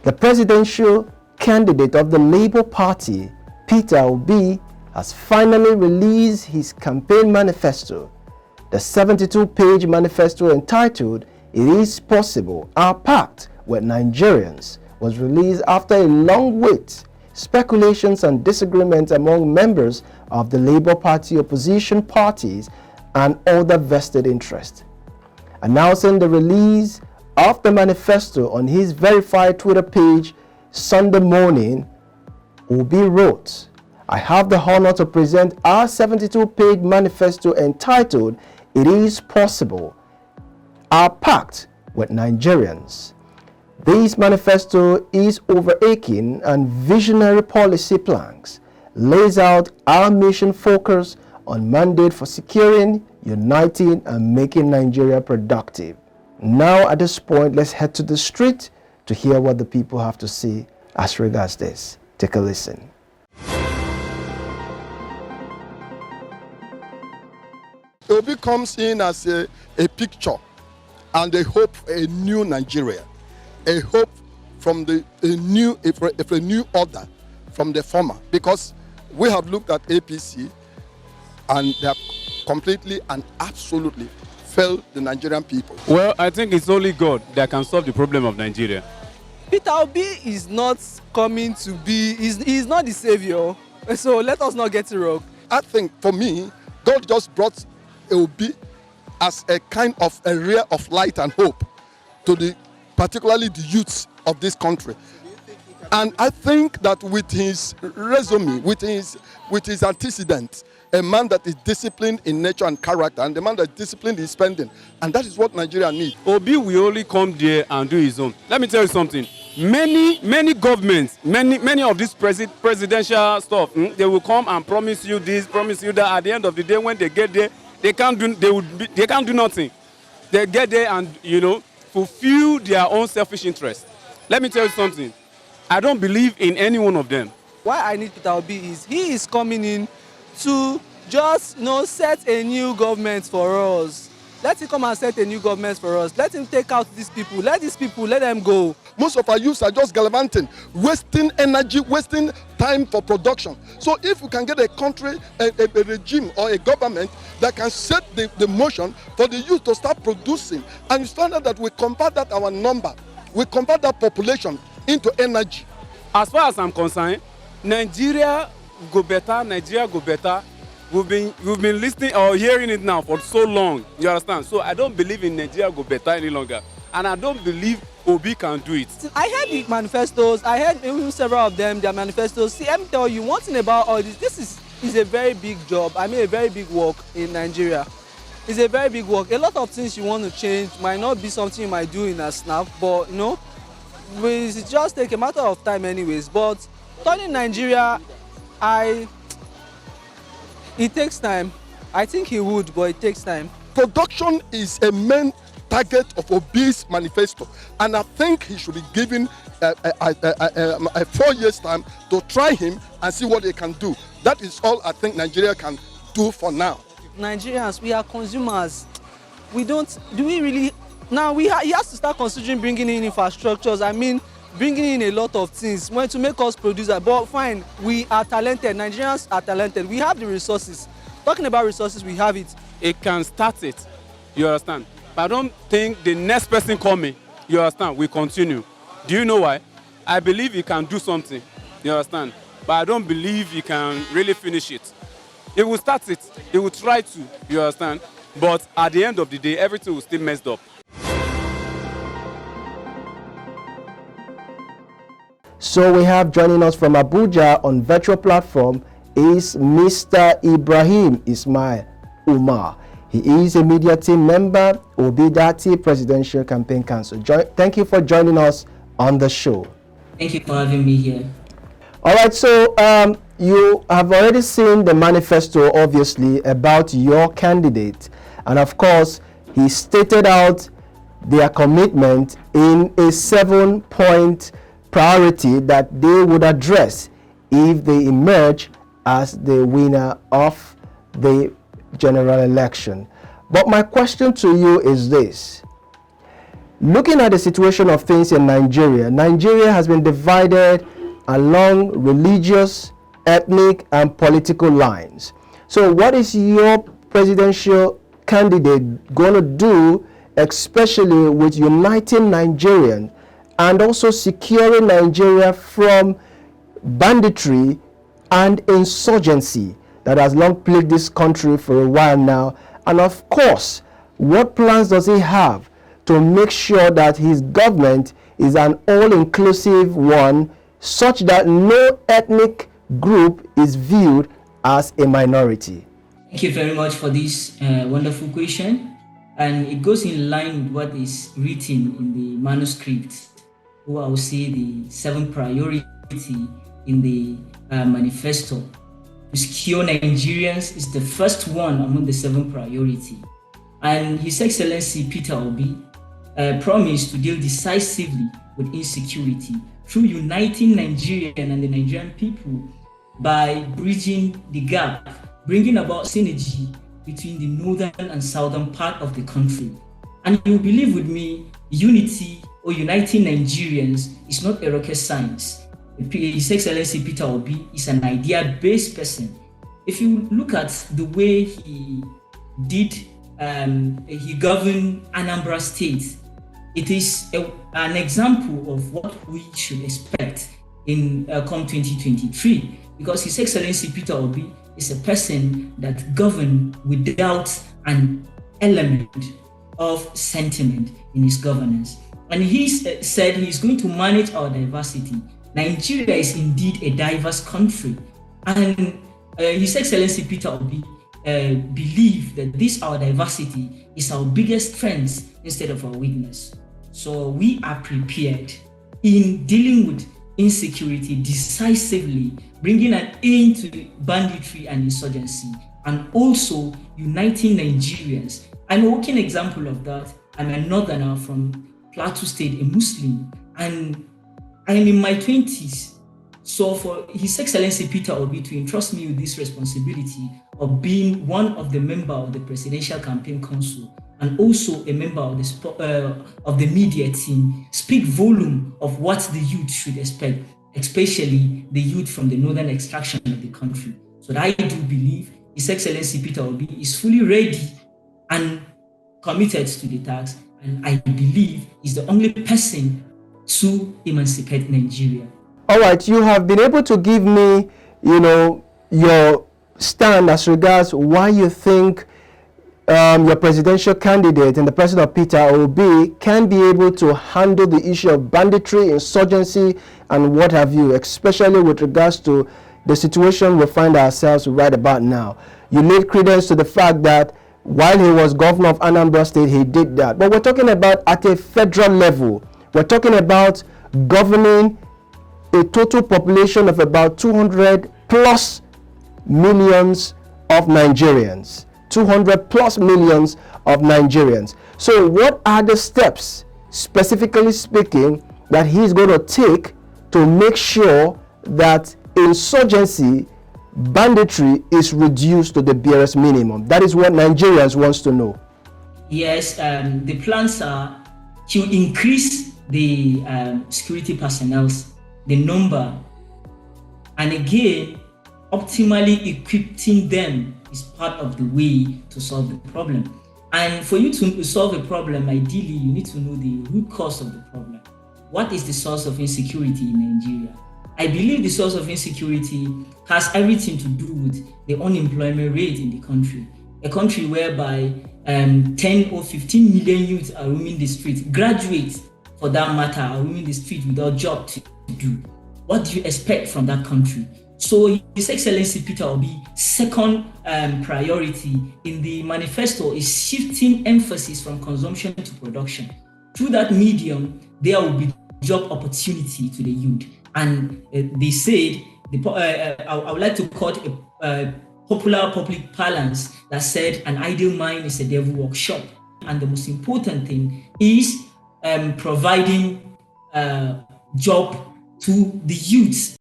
The presidential candidate of the Labour Party, Peter Obi, has finally released his campaign manifesto. The 72-page manifesto entitled "It is Possible, Our Pact with Nigerians" was released after a long wait, speculations and disagreements among members of the Labour Party, opposition parties, and other vested interests. Announcing the release of the manifesto on his verified Twitter page Sunday morning, Obi wrote, "I have the honor to present our 72-page manifesto entitled "It is Possible, Our Pact with Nigerians." This manifesto is overarching and visionary policy planks, lays out our mission focus on mandate for securing, uniting, and making Nigeria productive. Now at this point, let's head to the street to hear what the people have to say as regards this. Take a listen. Obi comes in as a picture and a hope for a new Nigeria, a hope from a new order from the former, because we have looked at APC and they have completely and absolutely failed the Nigerian people. Well, I think it's only God that can solve the problem of Nigeria. Peter Obi is not coming to be, he's not the savior, so let us not get it wrong. I think for me, God just brought Obi as a kind of a ray of light and hope to particularly the youths of this country. And I think that with his resume, with his antecedents, a man that is disciplined in nature and character, and the man that is disciplined in spending, and that is what Nigeria needs. Obi will only come there and do his own. Let me tell you something. Many governments, many of this presidential stuff, they will come and promise you this, promise you that. At the end of the day, when they get there, they can't do nothing. They get there and fulfill their own selfish interest. Let me tell you something. I don't believe in any one of them. Why I need Peter Obi is he is coming in to just set a new government for us. Let him come and set a new government for us. Let him take out these people. Let them go. Most of our youths are just gallivanting, wasting energy, wasting time for production. So if we can get a country, a regime or a government that can set the motion for the youth to start producing, and you find out that we convert that our number, we convert that population into energy. As far as I'm concerned, Nigeria go better, Nigeria go better. We've been listening or hearing it now for so long. You understand? So I don't believe in Nigeria go better any longer. And I don't believe Obi can do it. I heard the manifestos. I heard even several of them, their manifestos. See, let me tell you one thing about all this. This is a very big job. I mean, a very big work in Nigeria. It's a very big work. A lot of things you want to change might not be something you might do in a snap, but it just take a matter of time anyways. But turning Nigeria, it takes time. I think he would, but it takes time. Production is a main target of Obi's manifesto, and I think he should be given a 4 years time to try him and see what they can do. That is all I think Nigeria can do for now. Nigerians, we are consumers. He has to start considering bringing in infrastructures. I mean, bringing in a lot of things to make us producer. But fine, we are talented. Nigerians are talented. We have the resources. Talking about resources, we have it. It can start it. You understand? But I don't think the next person coming, you understand, will continue. Do you know why? I believe he can do something. You understand? But I don't believe he can really finish it. He will start it. He will try to. You understand? But at the end of the day, everything will still messed up. So we have joining us from Abuja on virtual platform is Mr. Ibrahim Ismail Umar. He is a media team member, Obi Dati Presidential Campaign Council. Thank you for joining us on the show. Thank you for having me here. All right, so you have already seen the manifesto, obviously, about your candidate. And of course, he stated out their commitment in a 7-point priority that they would address if they emerge as the winner of the general election. But my question to you is this: Looking at the situation of things in Nigeria, Nigeria has been divided along religious, ethnic, and political lines. So what is your presidential candidate going to do, especially with uniting Nigerians and also securing Nigeria from banditry and insurgency that has long plagued this country for a while now? And of course, what plans does he have to make sure that his government is an all-inclusive one, such that no ethnic group is viewed as a minority? Thank you very much for this wonderful question. And it goes in line with what is written in the manuscript, or I will say the 7th priority in the manifesto. To secure Nigerians is the first one among the 7 priority. And His Excellency Peter Obi promised to deal decisively with insecurity through uniting Nigerian and the Nigerian people by bridging the gap, bringing about synergy between the northern and southern part of the country. And you believe with me, unity or uniting Nigerians is not a rocket science. His Excellency Peter Obi is an idea-based person. If you look at the way he governed Anambra State, it is an example of what we should expect in come 2023, because His Excellency Peter Obi is a person that governed without an element of sentiment in his governance. And he said he's going to manage our diversity. Nigeria is indeed a diverse country, and His Excellency Peter Obi believe that this our diversity is our biggest strength instead of our weakness. So we are prepared in dealing with insecurity decisively, bringing an end to banditry and insurgency, and also uniting Nigerians. I'm a working example of that. I'm a northerner from Plateau State, a Muslim, and I am in my 20s. So for His Excellency Peter Obi to entrust me with this responsibility of being one of the members of the Presidential Campaign Council and also a member of the media team speak volume of what the youth should expect, especially the youth from the northern extraction of the country. So I do believe His Excellency Peter Obi is fully ready and committed to the task, and I believe he's the only person to emancipate Nigeria. All right, you have been able to give me, your stand as regards why you think your presidential candidate and the person of Peter Obi can be able to handle the issue of banditry, insurgency, and what have you, especially with regards to the situation we find ourselves right about now. You laid credence to the fact that while he was governor of Anambra State, he did that. But we're talking about at a federal level. We're talking about governing a total population of about 200 plus millions of Nigerians. 200 plus millions of Nigerians. So what are the steps, specifically speaking, that he's going to take to make sure that insurgency, banditry is reduced to the barest minimum? That is what Nigerians wants to know. Yes, the plans are to increase the security personnel, the number, and again, optimally equipping them is part of the way to solve the problem. And for you to solve a problem, ideally, you need to know the root cause of the problem. What is the source of insecurity in Nigeria? I believe the source of insecurity has everything to do with the unemployment rate in the country. A country whereby 10 or 15 million youths are roaming the street, graduates for that matter, are roaming the street without job to do. What do you expect from that country? So His Excellency Peter Obi's second priority in the manifesto is shifting emphasis from consumption to production. Through that medium, there will be job opportunity to the youth. And they said, I would like to quote a popular public parlance that said, an idle mind is a devil workshop. And the most important thing is providing job to the youths.